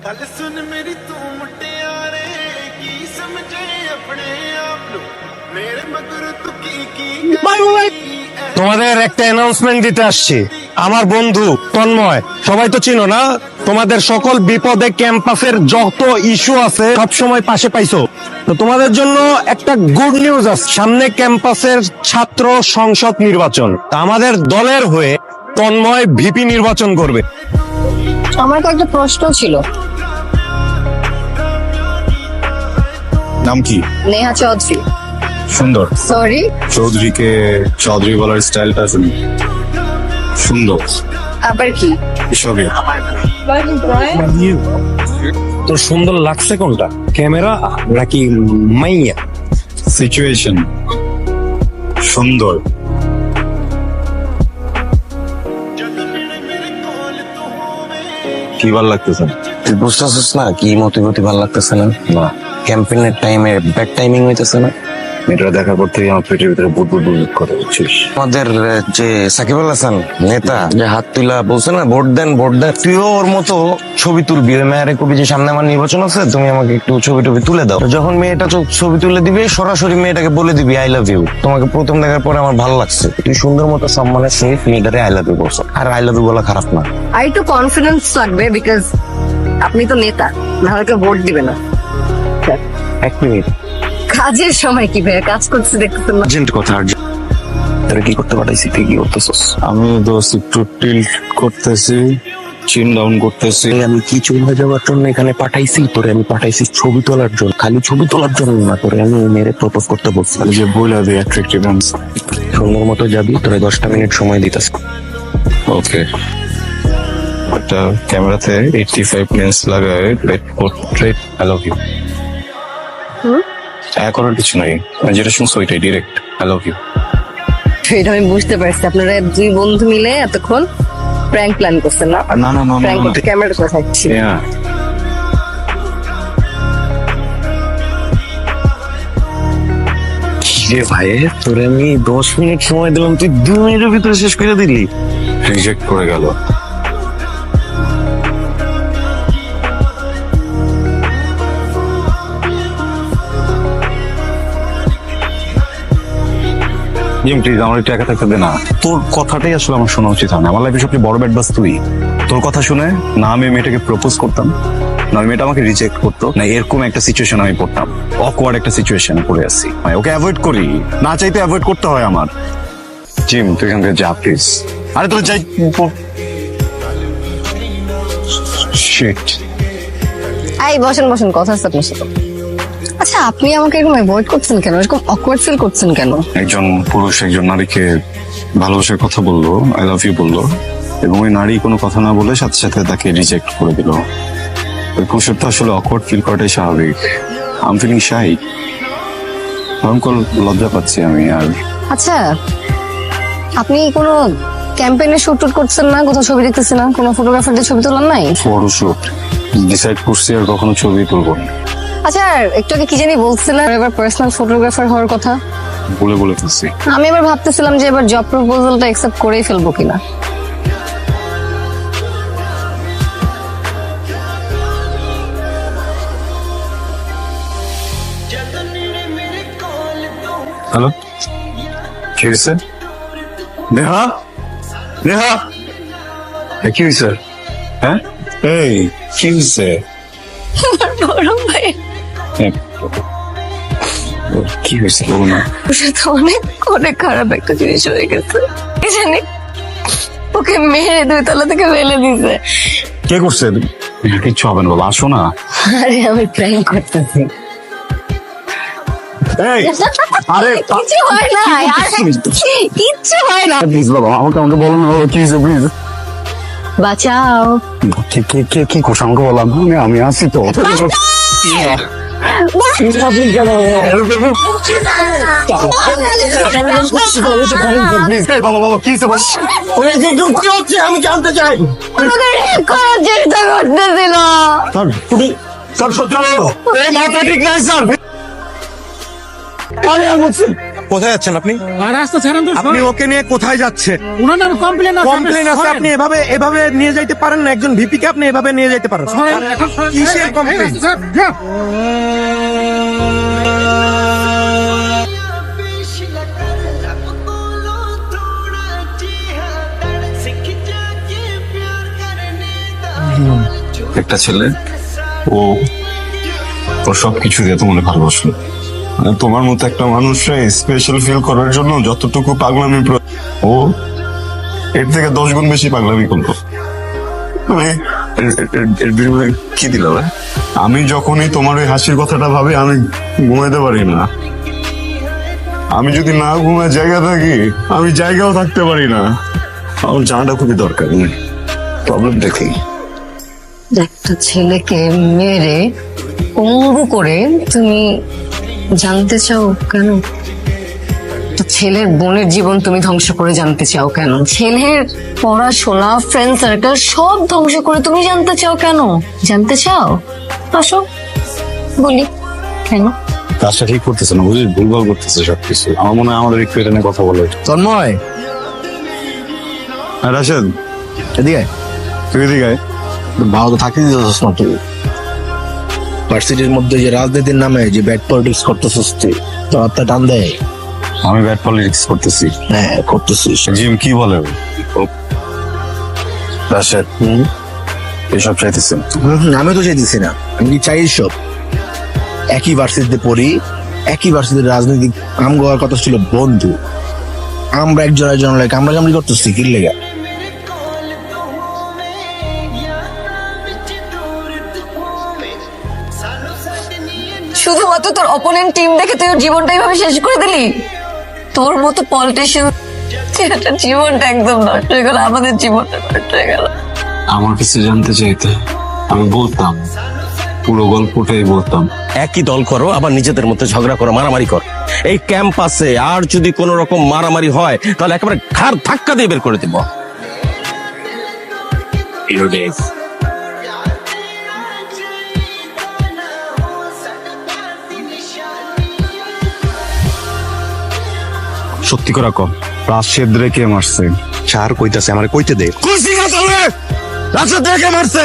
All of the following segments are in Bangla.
गल सुन मेरी तू मुटियारे की समझे अपने आप लो मेरे मगर तू की তোমাদের একটা অ্যানাউন্সমেন্ট দিতে আসছি। আমার বন্ধু তন্ময়, সবাই তো চিনো না? তোমাদের সকল বিপদে ক্যাম্পাসের যত ইস্যু আছে সব সময় পাশে পাইছো। তো তোমাদের জন্য একটা গুড নিউজ আছে, সামনে ক্যাম্পাসের ছাত্র সংসদ নির্বাচন। তা আমাদের দলের হয়ে তন্ময় ভিপি নির্বাচন করবে। আমার তো একটা প্রশ্ন ছিল। নাম কি? নেহা চৌধুরী। সুন্দর। সরি, চৌধুরীকে চৌধুরী বলার স্টাইলটা সুন্দর। আবার কি? এসবে তো সুন্দর লাগছে কোনটা, ক্যামেরা নাকি মাইয়া? সিচুয়েশন সুন্দর। কি ভাল লাগতেছে? তুই বুঝতেছিস না কি মতি ভালো লাগতেছে না? ক্যাম্পেইনের টাইমে ব্যাড টাইমিং হইতেছে না? এটা দেখার পর থেকে আমার পেটের ভিতরে বুট বুট বুট করে বুঝছিস। আমাদের যে সাকিব আল হাসান নেতা যে হাত তুলা বলছে না ভোট দেন ভোট দেন, তুইও ওর মতো ছবি তুলবি। ওই মেয়ের কবি যে সামনে আমার নির্বাচন আছে, তুমি আমাকে একটু ছবি টবি তুলে দাও। যখন মেয়েটা ছবি তুলে দিবি সরাসরি মেয়েটাকে বলে দিবি আই লাভ ইউ। তোমাকে প্রথম দেখার পরে আমার ভালো লাগছে, তুই সুন্দর মতো সম্মানের সহিত মেয়েটারে আই লাভ ইউ বলছো। আর আই লাভ ইউ বলা খারাপ না। আর একটু কনফিডেন্স লাগবে, বিকজ আপনি তো নেতা, না হলে কেউ ভোট দিবে না। এক মিনিট, কাজের সময় কি ভাইয়া কাজ করছে দেখতেছেন না? আর্জেন্ট কথা, আর্জেন্ট। তোরা কি করতে পাঠাইছি, তুই কি করতেছস? আমি দোস্ত একটু টিল্ট করতেছি, চিন ডাউন করতেছি। আমি কি চলে যাওয়ার জন্য এখানে পাঠাইছি? তোরে আমি পাঠাইছি ছবি তোলার জন্য, খালি ছবি তোলার জন্য না। তোরে আমি মেরে প্রপোজ করতে বলছি যে বইলা দিয়ে অ্যাট্রাক্টিভ আনসার। সুন্দর মতো যাবি, তোরে 10টা মিনিট সময় দিতেছ। ওকে, একটা ক্যামেরাতে 85 লেন্স লাগায় পোর্ট্রেট আই লাভ ইউ। করার কিছু নাই, যেটা শুনছো ওইটাই ডিরেক্ট আই লাভ ইউ। এটা আমি বুঝতে পারছি, আপনারা দুই বন্ধু মিলে এতক্ষণ প্র্যাঙ্ক প্ল্যান করছেন না? না না না প্র্যাঙ্ক করতে ক্যামেরা করে থাকছি। রে ভাই, তোরে আমি 10 মিনিট সময় দিলাম, তুই 2 মিনিটের ভিতরে শেষ করে দিলি। রিজেক্ট করে গেল। প্লিজ আমার একটু একা থাকতে দে না। তোর কথাটাই আসলে আমার শোনা উচিত হয় না। আমার লাইফে সবচেয়ে বড় ব্যাড বাস তুই। তোর কথা শুনে না আমি মেয়েটাকে প্রপোজ করতাম, না মেয়েটা আমাকে রিজেক্ট করতো, না এরকম একটা সিচুয়েশন আমি পড়তাম। অকওয়ার্ড একটা সিচুয়েশনে পড়ে আসছি, ওকে অ্যাভয়েড করি, না চাইতে অ্যাভয়েড করতে হয় আমার। জিম তুই এখান থেকে যা প্লিজ। আরে তোর যাই। শিট। এই বসেন বসেন, কথা আছে আপনার সাথে। আচ্ছা, আপনি আমাকে এরকম অ্যাভয়েড করছেন কেন? এরকম অকওয়ার্ড ফিল করছেন কেন? একজন পুরুষ একজন নারীকে ভালোবাসার কথা বললো, আই লাভ ইউ বললো, এবং ওই নারী কোনো কথা না বলে সাথে সাথে তাকে রিজেক্ট করে দিল। ওই পুরুষের তো আসলে অকওয়ার্ড ফিল করাটাই স্বাভাবিক। আই এম ফিলিং শাই, ভয়ঙ্কর লজ্জা পাচ্ছি আমি। আর আচ্ছা, আপনি কোনো ক্যাম্পেইনে শুট টুট করছেন না? কোথাও ছবি দেখতেছেন না? কোনো ফটোগ্রাফারদের ছবি তোলার নাই? ফটোশুট ডিসাইড করছি আর কখনো ছবি তুলবো না। আচ্ছা, একটু আগে কি জানি বলছিলেন এবার পার্সোনাল ফটোগ্রাফার হওয়ার কথা। বলে ফেলছি। আমি এবার ভাবতেছিলাম যে এবার জব প্রপোজালটা অ্যাকসেপ্ট করেই ফেলবো কিনা। হ্যালো, কি হয়েছে? নেহা, নেহা, কি হয়েছে? হ্যাঁ, এই কি হয়েছে? বড় ভাই কি হয়েছে বলো না। ওর সাথে অনেক খারাপ একটা জিনিস হয়ে গেছে। কি জানি ওকে মেরে 2 তলা থেকে ফেলে দিছে। কে করছে? কিচ্ছু হবে না, বলো আসো না। আরে আমি প্র্যাঙ্ক করতেছি। এই আরে কিছু হয় না, কিচ্ছু হয় না। প্লিজ বাবা আমাকে বলো না, কি হয়েছে প্লিজ। বাঁচাও। কি করছো আমাকে বললাম, আমি আসি তো। আমি জানতে চাই। করার চেষ্টা করতেছিল। স্যার সত্যি ঠিক নাই স্যার। কোথায় যাচ্ছেন আপনি? রাস্তা ছাড়েন তো, আপনি ওকে নিয়ে কোথায় যাচ্ছেন? ওনার নামে কমপ্লেন কমপ্লেন আছে, আপনি এভাবে নিয়ে যাইতে পারেন না? একজন ভিপি কে আপনি এভাবে নিয়ে যাইতে পারেন? কিসের কমপ্লেন? একটা ছেলে ও ওর সবকিছু দিয়ে তোমার ভালোবাসলো। মানে তোমার মতো একটা মানুষকে স্পেশাল ফিল করার জন্য যতটুকু পাগলামি ও এর থেকে 10 গুণ বেশি পাগলামি করলো। মানে এর বিনিময়ে কি দিল? আমি যখনই তোমার ওই হাসির কথাটা ভাবি আমি ঘুমাইতে পারি না। আমি যদি না ঘুমায় জায়গা থাকি, আমি জায়গাও থাকতে পারি না। আমার জানাটা খুবই দরকার। প্রবলেম দেখি একটা ছেলেকে মেরে পঙ্গু করে তুমি জানতে চাও কেন? একটা ছেলের বোনের জীবন তুমি ধ্বংস করে জানতে চাও কেন? ছেলের পড়াশোনা, ফ্রেন্ড সার্কেল সব ধ্বংস করে তুমি জানতে চাও কেন? জানতে চাও? আসো বলি কেন? কাজটা ঠিক করতেছে না, বুঝলি? ভুলভাল করতেছে সবকিছু। আমার মনে হয় আমাদের একটু এটা নিয়ে কথা বলে। তন্ময়, রাশেদ, এদিকে তুই এদিকে আয়। ভালো তো থাকতে দিতেছিস না তুই। ভার্সিটির মধ্যে যে রাজনীতির নামে যে ব্যাড পলিটিক্স করতেছিস তুই, তোর হাতটা টান দেয়। আমি ব্যাড পলিটিক্স করতেছি? হ্যাঁ করতেছিস। জিম কি বলে? রাশেদ এসব চাইতেছেন? আমি তো চাইতেছি না, আমি কি চাই সব? একই ভার্সিটিতে পড়ি, একই ভার্সিটির রাজনৈতিক আমগোয়ার কথা ছিল বন্ধু। আমরা একজন লাগে আমরা কামড়ি করতেছি কি লেগা? শুধুমাত্র তোর অপোনেন্ট টিম দেখে তুই ওর জীবনটা এইভাবে শেষ করে দিলি? তোর মতো পলিটিশিয়ান জীবনটা একদম নষ্ট হয়ে গেল, আমাদের জীবনটা নষ্ট হয়ে গেল। আমার কাছে জানতে চাইতে আমি বলতাম, পুরো গল্পটাই বলতাম। একই দল করো, আবার নিজেদের মধ্যে ঝগড়া করো, মারামারি করো। এই ক্যাম্পাসে আর যদি কোনো রকম মারামারি হয় তাহলে একেবারে ঘাড় ধাক্কা দিয়ে বের করে দিব। সত্যি করে কম, রাশেদ রে কে মারছে? চার কইতাছে, আমারে কইতে দে। খুশি না তাহলে? রাশেদ রেখে মারছে,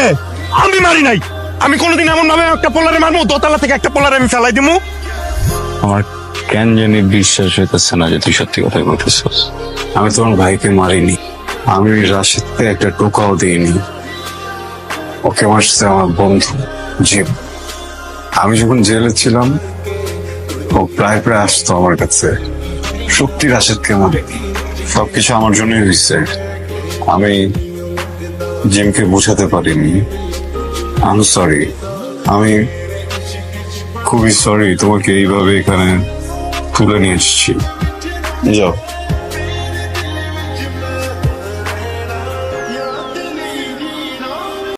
আমি মারি নাই। আমি কোনোদিন এমন ভাবে একটা পোলারে মারবো, দোতলা থেকে একটা পোলারে আমি ফেলাই দিমু? আমার কেন জানি বিশ্বাস হইতেছে না যে তুই সত্যি কথাই বলতেছিস। আমি তোমার ভাইকে মারিনি, আমি রাশেদকে একটা টোকাও দিইনি। ওকে মারছে আমার বন্ধু জিম। আমি যখন জেলে ছিলাম ও প্রায় আসতো আমার কাছে। সত্যি রাশেদকে মারিনি, সবকিছু আমার জন্যই হয়েছে। আমি জিমকে বোঝাতে পারিনি। আমি সরি, আমি খুবই সরি তোমাকে এইভাবে এখানে তুলে নিয়ে এসেছি। যাও।